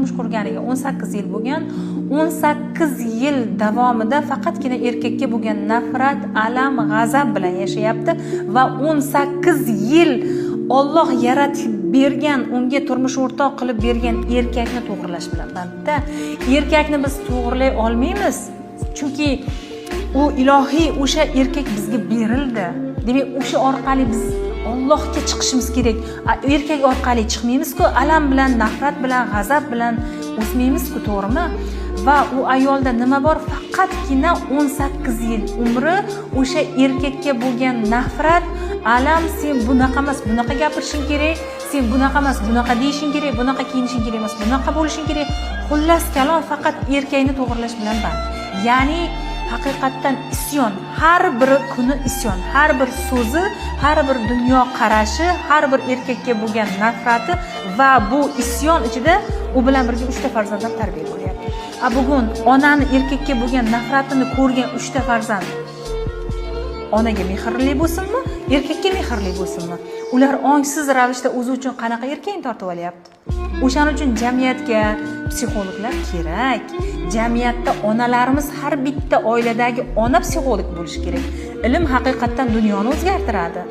turmush qurganiga 18 yil bo'lgan. 18 yil davomida faqatgina erkakka bo'lgan nafrat, alam, g'azab bilan yashayapti va 18 yil Alloh yaratib bergan, unga turmush o'rtoq qilib bergan erkakni to'g'rilash bilan bandda. Erkakni biz to'g'rilay olmaymiz. Chunki u ilohiy o'sha erkak bizga berildi. Demak, o'sha orqali biz Allohga chiqishimiz kerak. Erkak orqali chiqmaymiz-ku, alam bilan, nafrat bilan, g'azab bilan o'smaymiz-ku, to'g'rimi? Va u ayolda nima bor? Faqatgina 18 yil umri o'sha erkakka bo'lgan nafrat, alam, sen bunaqa emas, bunaqa gapirishing kerak, sen bunaqa emas, bunaqa deyishing kerak, bunaqa kiyinishing kerak emas, bunaqa bo'lishing kerak. Xullas kalom faqat erkakni to'g'rilash bilan band. Ya'ni haqiqatdan isyon, har bir kuni isyon, har bir so'zi, har bir dunyo qarashi, har bir erkakka bo'lgan nafrati va bu isyon ichida u bilan birga 3 ta farzandlar tarbiya bo'lyapti. Bugun onani erkakka bo'lgan nafratini ko'rgan 3 ta farzand onaga mehrli bo'lsinmi, erkakka mehrli bo'lsinmi? Ular ongsiz ravishda o'zi uchun qanaqa erkakni tortib olyapti? O'shaning uchun jamiyatga psixologlar kerak. Jamiyatda onalarimiz, har bitta oiladagi ona psixolog bo'lishi kerak. Ilm haqiqatdan dunyoni o'zgartiradi.